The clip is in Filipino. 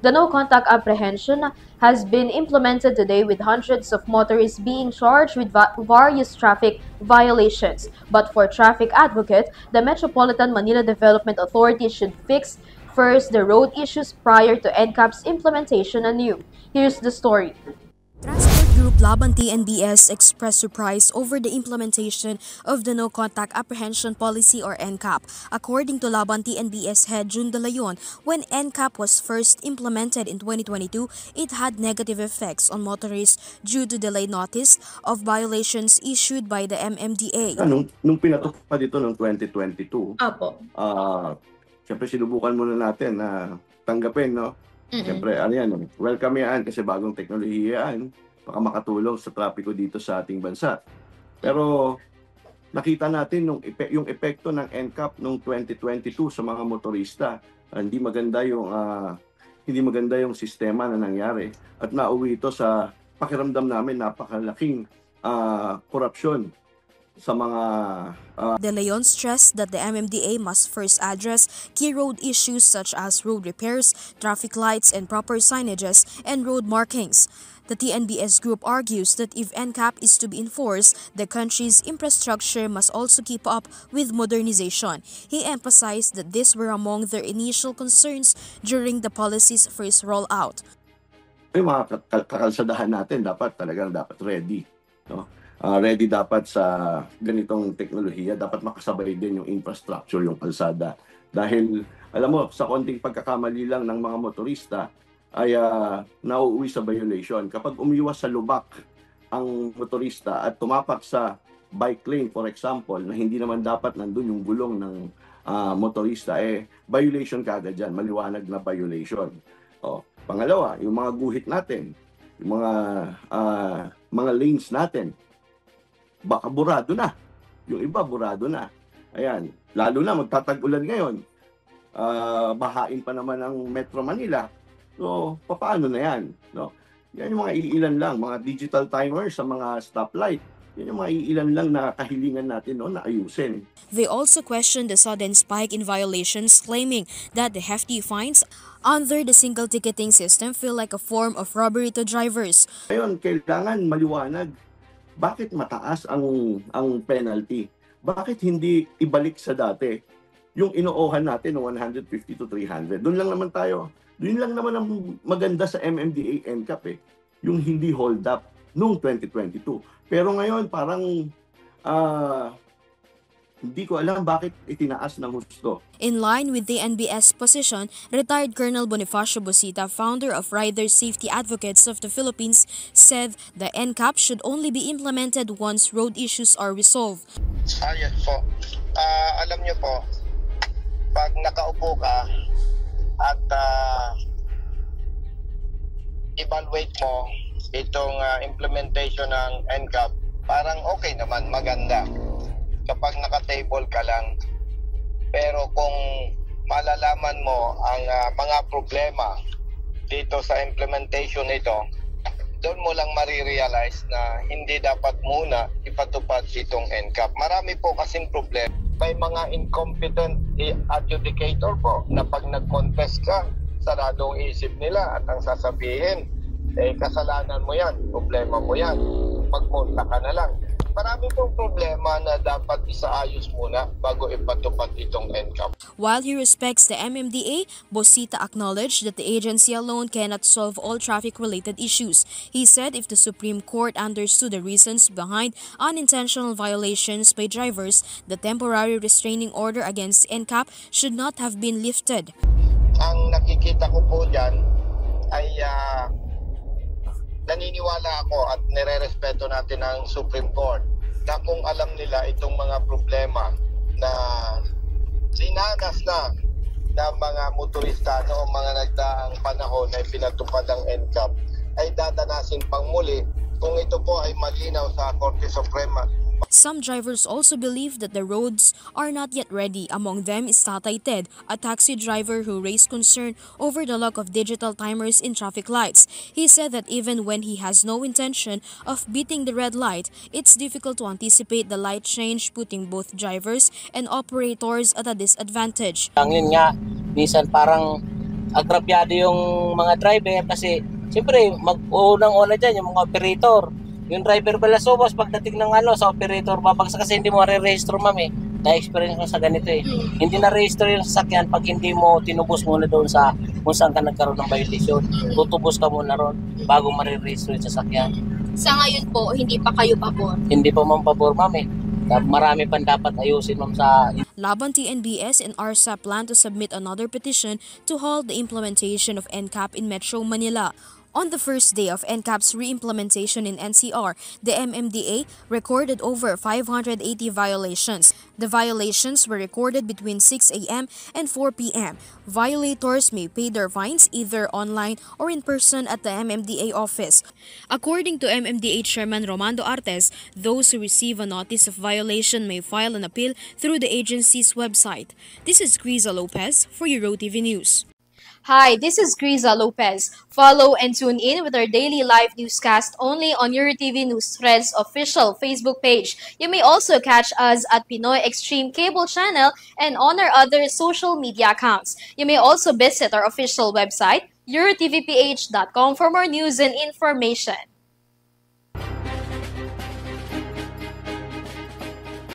The no-contact apprehension has been implemented today with hundreds of motorists being charged with various traffic violations. But for traffic advocate, the Metropolitan Manila Development Authority should fix first the road issues prior to NCAP's implementation anew. Here's the story. Transport Group Laban TNBS expressed surprise over the implementation of the No Contact Apprehension Policy or NCAP. According to Laban TNBS head June De Leon, when NCAP was first implemented in 2022, it had negative effects on motorists due to delayed notice of violations issued by the MMDA. Nung pinatupad dito noong 2022, Apo. Siyempre sinubukan muna natin na tanggapin, no? Siyempre, welcome yan kasi bagong teknolohiya yan. Baka makatulong sa trapiko dito sa ating bansa. Pero nakita natin yung epekto ng NCAP noong 2022 sa mga motorista. Hindi maganda yung sistema na nangyari. At nauwi ito sa pakiramdam namin napakalaking korupsyon sa mga De Leon stressed that the MMDA must first address key road issues such as road repairs, traffic lights and proper signages, and road markings. The TNBS group argues that if NCAP is to be enforced, the country's infrastructure must also keep up with modernization. He emphasized that these were among their initial concerns during the policy's first rollout. Yung mga kakalsadahan natin dapat ready, no? Ready dapat sa ganitong teknolohiya, dapat makasabay din yung infrastructure, yung kalsada. Dahil, alam mo, sa konting pagkakamali lang ng mga motorista, ay nauuwi sa violation. Kapag umiwas sa lubak ang motorista at tumapak sa bike lane, for example, na hindi naman dapat nandun yung gulong ng motorista, violation kagad dyan, maliwanag na violation. Pangalawa, yung mga guhit natin, yung mga lanes natin, baka burado na. Yung iba, burado na. Ayan. Lalo na, magtatag-ulan ngayon. Bahain pa naman ang Metro Manila. So, paano na yan? No? Yan yung mga iilan lang, mga digital timers sa mga stoplight. Yan yung mga iilan lang na kahilingan natin, no, na ayusin. They also questioned the sudden spike in violations, claiming that the hefty fines under the single ticketing system feel like a form of robbery to drivers. Ngayon, kailangan maliwanag. Bakit mataas ang penalty? Bakit hindi ibalik sa dati? Yung inoohan natin ng 150 to 300. Doon lang naman tayo. Doon lang naman ang maganda sa MMDA NCAP yung hindi hold up noong 2022. Pero ngayon parang hindi ko alam bakit itinaas ng husto. In line with the NBS position, retired Colonel Bonifacio Bosita, founder of Rider Safety Advocates of the Philippines, said the NCAP should only be implemented once road issues are resolved. Yes po. Alam niyo po, pag nakaupo ka at evaluate mo itong implementation ng NCAP, parang okay naman, maganda. Kapag naka-table ka lang. Pero kung malalaman mo ang mga problema dito sa implementation nito, doon mo lang marirealize na hindi dapat muna ipatupad itong NCAP. Marami po kasing problema. May mga incompetent adjudicator po na pag nag-contest ka, saradong isip nila at ang sasabihin, kasalanan mo yan, problema mo yan, magpunta ka na lang. Marami pong problema na dapat isaayos muna bago ipatupad itong NCAP. While he respects the MMDA, Bosita acknowledged that the agency alone cannot solve all traffic-related issues. He said if the Supreme Court understood the reasons behind unintentional violations by drivers, the temporary restraining order against NCAP should not have been lifted. Ang nakikita ko po dyan ay naniniwala ako at nire-respeto natin ang Supreme Court na kung alam nila itong mga problema na dinanas na ng mga motorista noong mga nagdaang panahon ay pinatupad ang NCAP, ay dadanasin pang muli kung ito po ay malinaw sa Korte Suprema. Some drivers also believe that the roads are not yet ready. Among them is Tatay Ted, a taxi driver who raised concern over the lack of digital timers in traffic lights. He said that even when he has no intention of beating the red light, it's difficult to anticipate the light change, putting both drivers and operators at a disadvantage. Yun nga, minsan parang agrabyado yung mga driver kasi siyempre unang-una dyan yung mga operator. Yung driver pala subos pagdating ng sa operator babagsak kasi hindi mo re-register ma'am eh. Na-experience ko sa ganito eh. Hindi na-register yung sasakyan pag hindi mo tinubos muna doon sa kung saan ka nagkaroon ng violation. Tutubos ka muna ron bago ma-register yung sasakyan. Sa ngayon po, hindi pa kayo pabor? Hindi pa ma'am pabor ma'am eh. Marami pang dapat ayusin ma'am sa... Laban TNBS and ARSA plan to submit another petition to halt the implementation of NCAP in Metro Manila. On the first day of NCAP's re-implementation in NCR, the MMDA recorded over 580 violations. The violations were recorded between 6 a.m. and 4 p.m. Violators may pay their fines either online or in person at the MMDA office. According to MMDA Chairman Romando Artes, those who receive a notice of violation may file an appeal through the agency's website. This is Criza Lopez for Euro TV News. Hi, this is Criza Lopez. Follow and tune in with our daily live newscast only on EuroTV News Threads official Facebook page. You may also catch us at Pinoy Extreme Cable Channel and on our other social media accounts. You may also visit our official website, eurotvph.com, for more news and information.